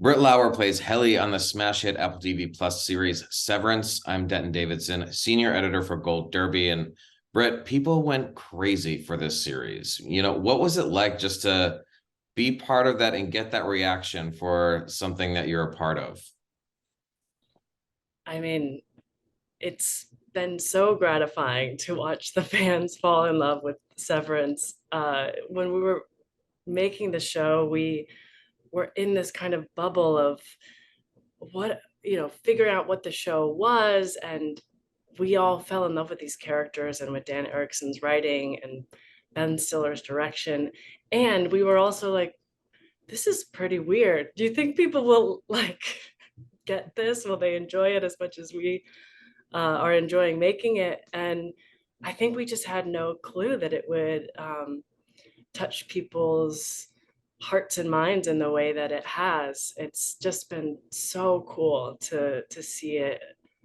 Britt Lower plays Helly on the smash hit Apple TV Plus series Severance. I'm Denton Davidson, senior editor for Gold Derby. And Britt, people went crazy for this series. What was it like just to be part of that and get that reaction for something that you're a part of? I mean, it's been so gratifying to watch the fans fall in love with Severance. When we were making the show, we were in this kind of bubble of figuring out what the show was. And we all fell in love with these characters and with Dan Erickson's writing and Ben Stiller's direction. And we were also like, this is pretty weird. Do you think people will get this? Will they enjoy it as much as we are enjoying making it? And I think we just had no clue that it would touch people's hearts and minds in the way that it has. It's just been so cool to see it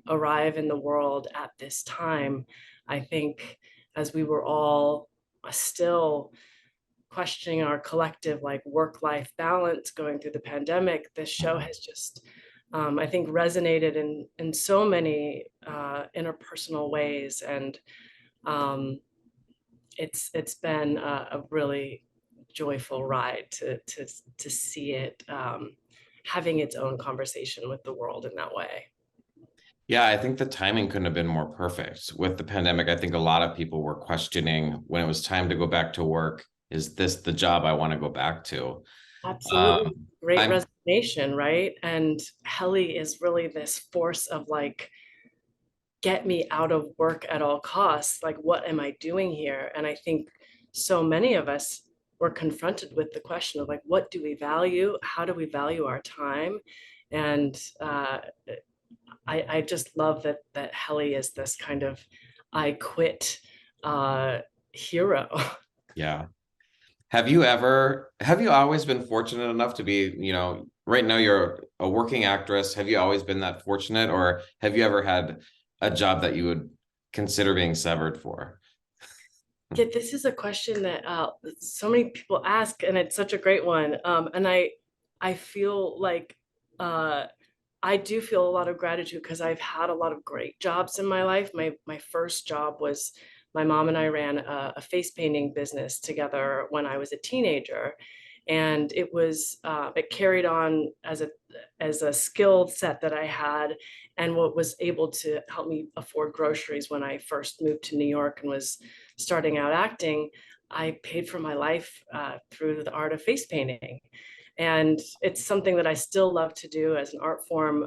arrive in the world at this time. I think as we were all still questioning our collective work-life balance going through the pandemic, this show has just I think resonated in so many interpersonal ways, and it's been a really joyful ride to see it having its own conversation with the world in that way. Yeah, I think the timing couldn't have been more perfect. With the pandemic, I think a lot of people were questioning when it was time to go back to work, is this the job I want to go back to? Absolutely. Um, Great I'm resignation, right? And Helly is really this force of get me out of work at all costs. Like, what am I doing here? And I think so many of us were confronted with the question of what do we value? How do we value our time? And I just love that Helly is this kind of I quit hero. yeah. Have you always been fortunate enough to be, right now you're a working actress. Have you always been that fortunate, or have you ever had a job that you would consider being severed for? Yeah, this is a question that so many people ask, and it's such a great one. And I feel like uh, I do feel a lot of gratitude because I've had a lot of great jobs in my life. My first job was my mom and I ran a face painting business together when I was a teenager, and it carried on as a skill set that I had, and what was able to help me afford groceries when I first moved to New York and was starting out acting. I paid for my life through the art of face painting, and it's something that I still love to do as an art form.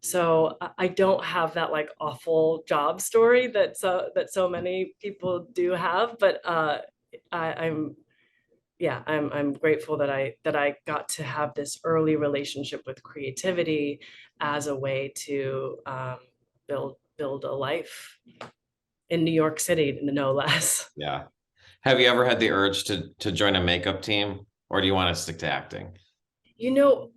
So I don't have that awful job story that so many people do have, but I'm yeah, I'm grateful that I got to have this early relationship with creativity as a way to build a life in New York City, no less. Yeah. Have you ever had the urge to join a makeup team, or do you want to stick to acting? You know,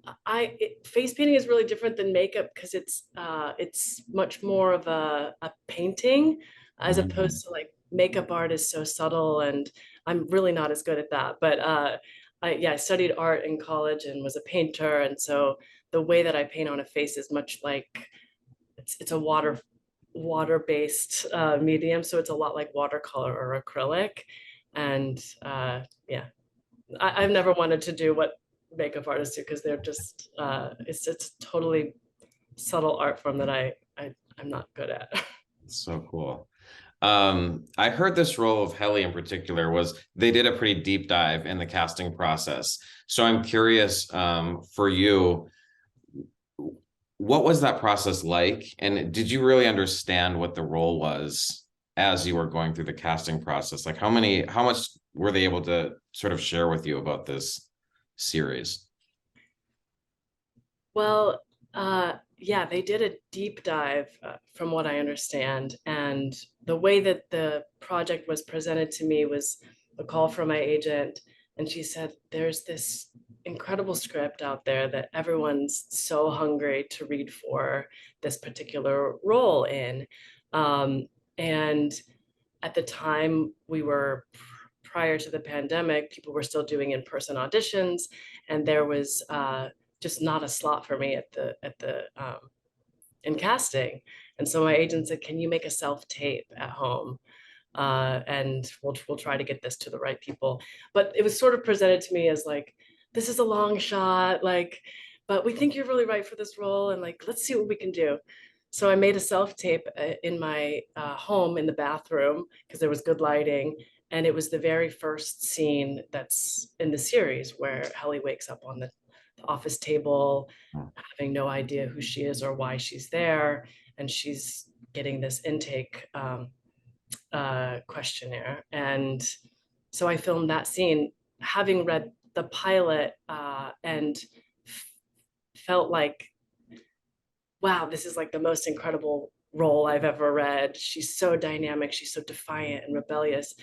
face painting is really different than makeup because it's much more of a painting as Mhm. opposed to makeup art is so subtle, and I'm really not as good at that. But I studied art in college and was a painter, and so the way that I paint on a face is much like it's a water based medium, so it's a lot like watercolor or acrylic, and yeah, I've never wanted to do what makeup artists do because they're just it's totally subtle art form that I'm not good at. So cool. I heard this role of Helly in particular was they did a pretty deep dive in the casting process. So I'm curious, for you, what was that process like? And did you really understand what the role was as you were going through the casting process? Like how much were they able to sort of share with you about this series? Well, yeah, they did a deep dive from what I understand, and the way that the project was presented to me was a call from my agent, and she said, "There's this incredible script out there that everyone's so hungry to read for this particular role in." And at the time, we were prior to the pandemic, people were still doing in-person auditions, and there was just not a slot for me in casting. And so my agent said, can you make a self tape at home? And we'll try to get this to the right people. But it was sort of presented to me as like, this is a long shot, like, but we think you're really right for this role, and like, let's see what we can do. So I made a self tape in my home in the bathroom because there was good lighting. And it was the very first scene that's in the series where Helly wakes up on the office table, having no idea who she is or why she's there. And she's getting this intake questionnaire. And so I filmed that scene, having read the pilot and felt like, wow, this is like the most incredible role I've ever read. She's so dynamic, she's so defiant and rebellious.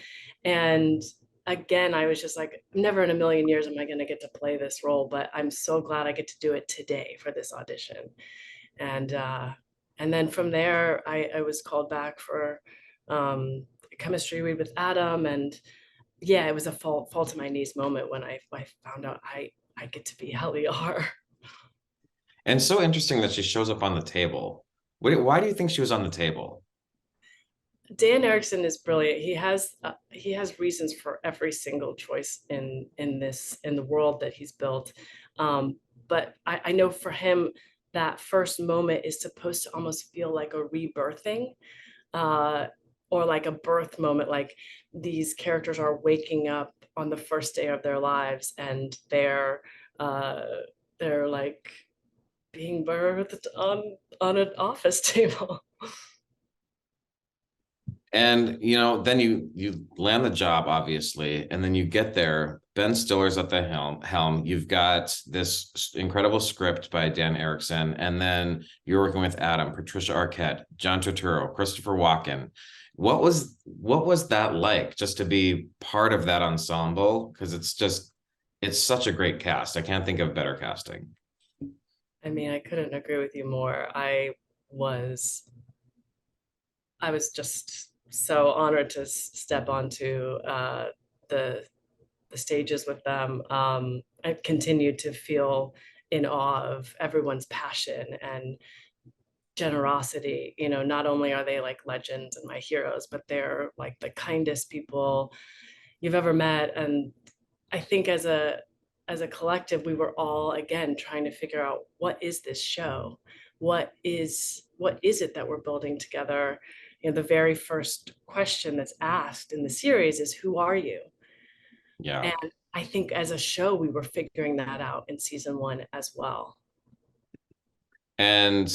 And again, I was just like, never in a million years am I going to get to play this role, but I'm so glad I get to do it today for this audition. And then from there, I was called back for chemistry read with Adam, and yeah, it was a fall to my knees moment when I found out I get to be Helly. And so interesting that she shows up on the table. Why do you think she was on the table? Dan Erickson is brilliant. He has reasons for every single choice in the world that he's built. But I know for him that first moment is supposed to almost feel like a rebirthing, uh, or like a birth moment. Like these characters are waking up on the first day of their lives, and uh, they're like being birthed on an office table. And then you land the job, obviously, and then you get there. Ben Stiller's at the helm. You've got this incredible script by Dan Erickson, and then you're working with Adam, Patricia Arquette, John Turturro, Christopher Walken. What was that like, just to be part of that ensemble? Because it's such a great cast. I can't think of better casting. I mean, I couldn't agree with you more. Was I was just so honored to step onto the the stages with them. I continue to feel in awe of everyone's passion and generosity. You know, not only are they like legends and my heroes, but they're like the kindest people you've ever met. And I think as a collective, we were all again trying to figure out, what is this show? What is it that we're building together? You know, the very first question that's asked in the series is, who are you? Yeah. And I think as a show, we were figuring that out in season one as well. And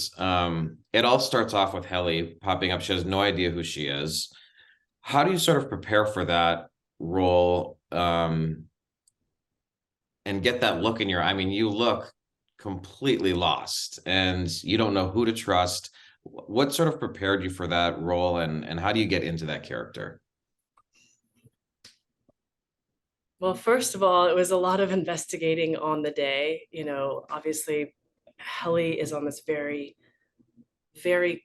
it all starts off with Helly popping up. She has no idea who she is. How do you sort of prepare for that role, and get that look in your, I mean, you look completely lost and you don't know who to trust. What sort of prepared you for that role, and how do you get into that character? Well, first of all, it was a lot of investigating on the day. You know, obviously, Helly is on this very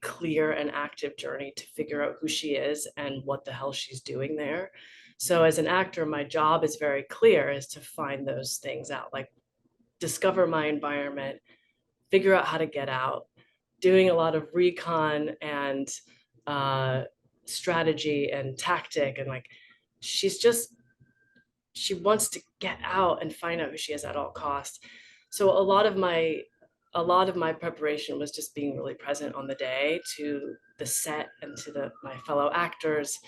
clear and active journey to figure out who she is and what the hell she's doing there. So as an actor, my job is very clear, is to find those things out, like discover my environment, figure out how to get out, doing a lot of recon and uh, strategy and tactic. And like, she wants to get out and find out who she is at all costs. So a lot of my preparation was just being really present on the day, to the set and to my fellow actors.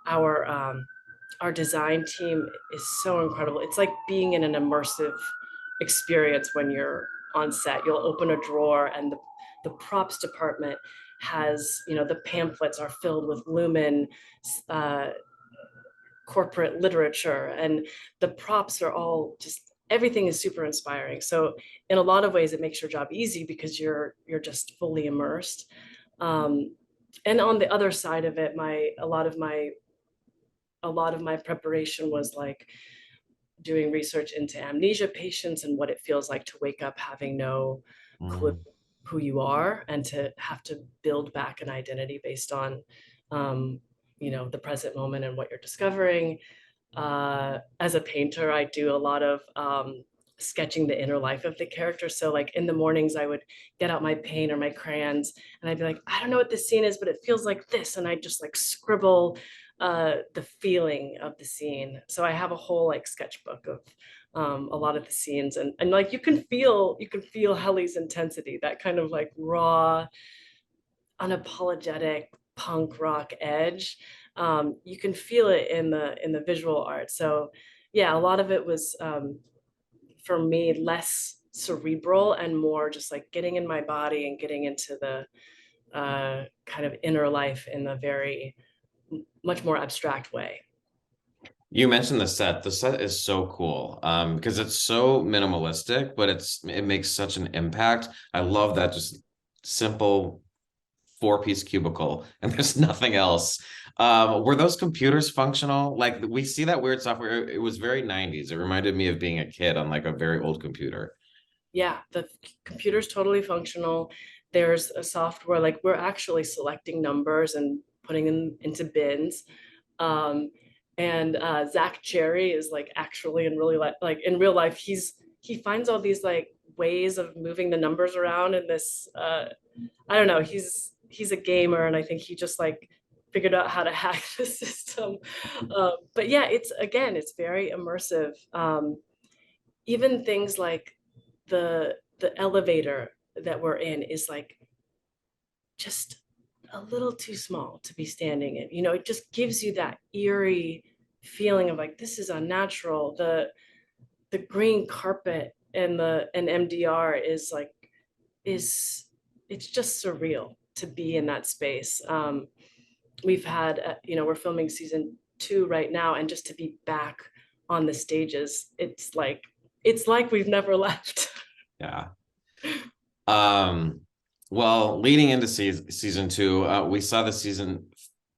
Our design team is so incredible. It's like being in an immersive experience when you're on set. You'll open a drawer and the props department has, you know, the pamphlets are filled with Lumen uh, corporate literature, and the props are all just, everything is super inspiring. So in a lot of ways it makes your job easy because you're just fully immersed. um, and on the other side of it, a lot of my preparation was like doing research into amnesia patients and what it feels like to wake up having no clue Mm. who you are, and to have to build back an identity based on um, you know, the present moment and what you're discovering. As a painter, I do a lot of sketching the inner life of the character. So like in the mornings I would get out my paint or my crayons and I'd be like, I don't know what this scene is, but it feels like this. And I just like scribble the feeling of the scene. So I have a whole like sketchbook of a lot of the scenes, and like you can feel Helly's intensity, that kind of like raw, unapologetic punk rock edge. You can feel it in the visual art. So yeah, a lot of it was for me less cerebral and more just like getting in my body and getting into the kind of inner life in a very much more abstract way. You mentioned the set. The set is so cool because it's so minimalistic, but it makes such an impact. I love that just simple four-piece cubicle and there's nothing else. Were those computers functional? Like we see that weird software. It was very 90s. It reminded me of being a kid on like a very old computer. Yeah, the computer's totally functional. There's a software, like we're actually selecting numbers and putting them into bins. Um, and Zach Cherry is like actually in really like in real life, he finds all these like ways of moving the numbers around in this I don't know, he's a gamer and I think he just like figured out how to hack the system. But yeah, it's again, it's very immersive. Even things like the elevator that we're in is like just a little too small to be standing in. You know, it just gives you that eerie feeling of like this is unnatural. The green carpet and the and MDR is like is it's just surreal to be in that space. We've had you know, we're filming season 2 right now, and just to be back on the stages, it's like we've never left. Yeah. Um, well, leading into season two, we saw the season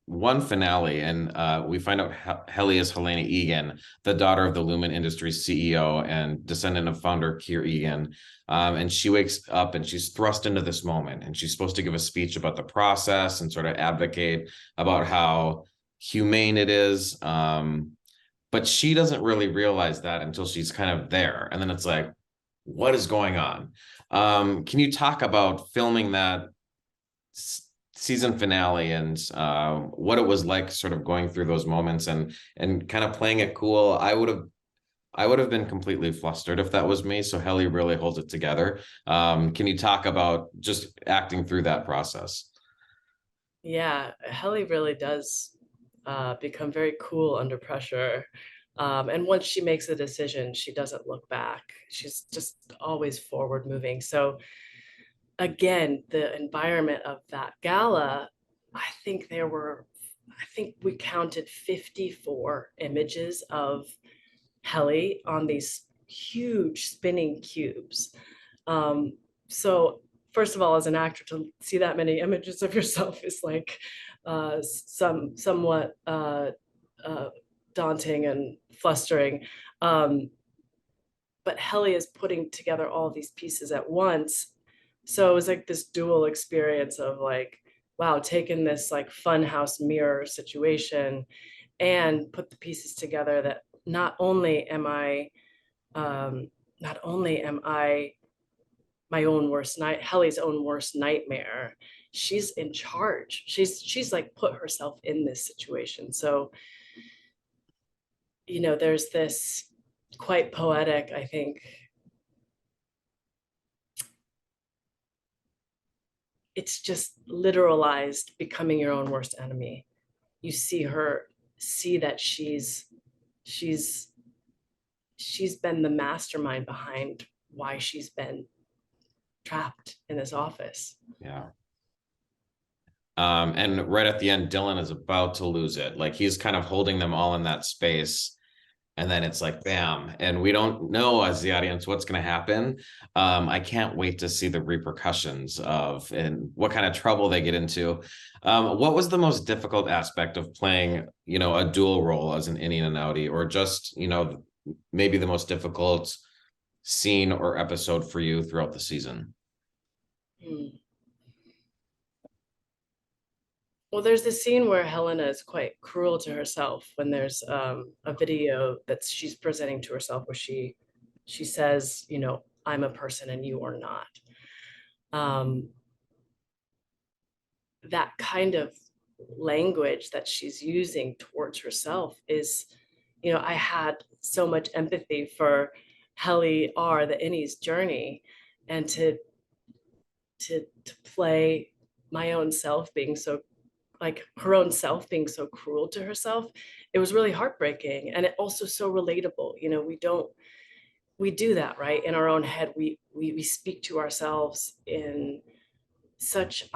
1 finale, and we find out Helly is Helena Egan, the daughter of the Lumen Industries CEO and descendant of founder Keir Egan. And she wakes up and she's thrust into this moment, and she's supposed to give a speech about the process and sort of advocate about how humane it is. But she doesn't really realize that until she's kind of there. And then it's like, what is going on? Can you talk about filming that season finale and what it was like sort of going through those moments and kind of playing it cool? I would have been completely flustered if that was me. So Helly really holds it together. Can you talk about just acting through that process? Yeah, Helly really does become very cool under pressure. And once she makes a decision, she doesn't look back. She's just always forward moving. So again, the environment of that gala, I think we counted 54 images of Helly on these huge spinning cubes. So first of all, as an actor, to see that many images of yourself is like somewhat uh, daunting and flustering. But Helly is putting together all these pieces at once. So it was like this dual experience of like, wow, taking this like funhouse mirror situation and put the pieces together that um, not only am I my own worst night, Helly's own worst nightmare. She's in charge. She's like put herself in this situation. So, you know, there's this quite poetic, I think. It's just literalized becoming your own worst enemy. You see her see that she's she's been the mastermind behind why she's been trapped in this office. Yeah. And right at the end, Dylan is about to lose it. Like he's kind of holding them all in that space. And then it's like, bam. And we don't know as the audience what's going to happen. I can't wait to see the repercussions of and what kind of trouble they get into. What was the most difficult aspect of playing, a dual role as an innie and an outie, or just, maybe the most difficult scene or episode for you throughout the season? Hmm. Well, there's this scene where Helena is quite cruel to herself when there's a video that she's presenting to herself where she she says, you know, I'm a person and you are not. That kind of language that she's using towards herself is, you know, I had so much empathy for Helly R, the Innie's journey, and to play my own self being so, like her own self being so cruel to herself. It was really heartbreaking, and it also so relatable. You know, we do that, right? In our own head, we speak to ourselves in such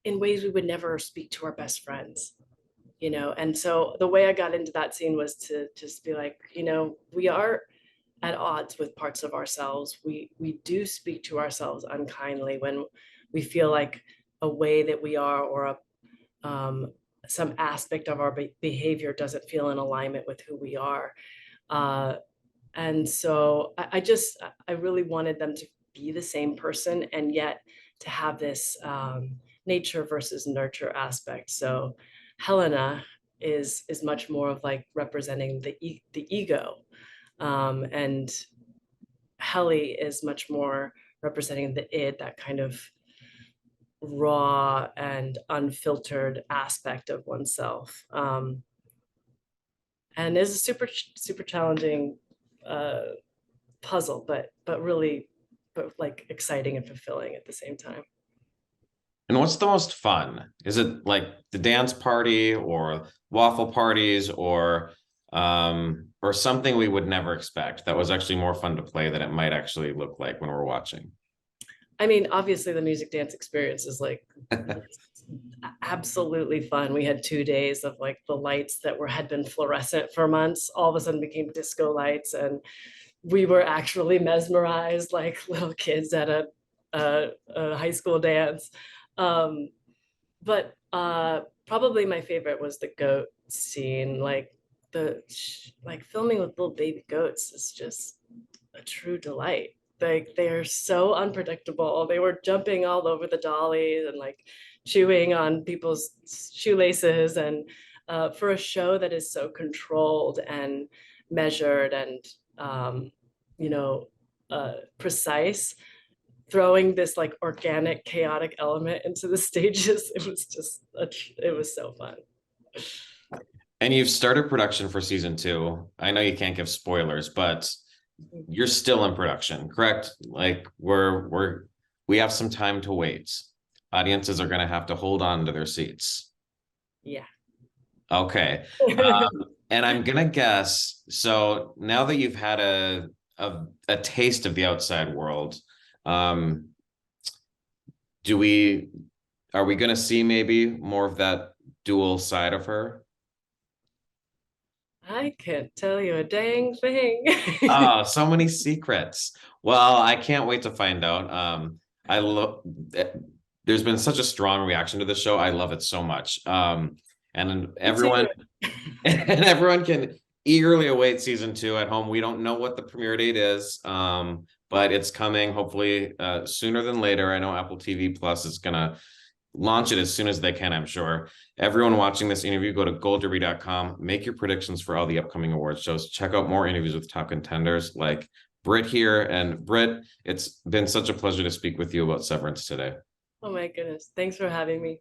in ways we would never speak to our best friends, you know. And so the way I got into that scene was to just be like, you know, we are at odds with parts of ourselves. We do speak to ourselves unkindly when we feel like a way that we are, or some aspect of our behavior doesn't feel in alignment with who we are. uh, and so I really wanted them to be the same person, and yet to have this nature versus nurture aspect. So Helena is much more of like representing the ego, and Helly is much more representing the id, that kind of raw and unfiltered aspect of oneself. And is a super challenging uh, puzzle, but really, but like exciting and fulfilling at the same time. And what's the most fun? Is it like the dance party or waffle parties or something we would never expect that was actually more fun to play than it might actually look like when we're watching? I mean, obviously the music dance experience is like absolutely fun. We had 2 days of like the lights that had been fluorescent for months all of a sudden became disco lights, and we were actually mesmerized like little kids at a high school dance. Um, but probably my favorite was the goat scene. Like like filming with little baby goats is just a true delight. Like they're so unpredictable. They were jumping all over the dollies and like chewing on people's shoelaces. And for a show that is so controlled and measured and um, you know, precise, throwing this like organic, chaotic element into the stages, it was just it was so fun. And you've started production for season 2. I know you can't give spoilers, but you're still in production, correct? Like we have some time to wait. Audiences are going to have to hold on to their seats. Yeah. Okay. And I'm gonna guess, so now that you've had a taste of the outside world, um, do we are we gonna see maybe more of that dual side of her? I can't tell you a dang thing. Oh, so many secrets. Well, I can't wait to find out. I love there's been such a strong reaction to the show. I love it so much. And everyone and everyone can eagerly await season 2 at home. We don't know what the premiere date is, but it's coming hopefully sooner than later. I know Apple TV Plus is gonna launch it as soon as they can, I'm sure. Everyone watching this interview, go to goldderby.com, make your predictions for all the upcoming award shows. Check out more interviews with top contenders like Britt here. And Britt, it's been such a pleasure to speak with you about Severance today. Oh my goodness. Thanks for having me.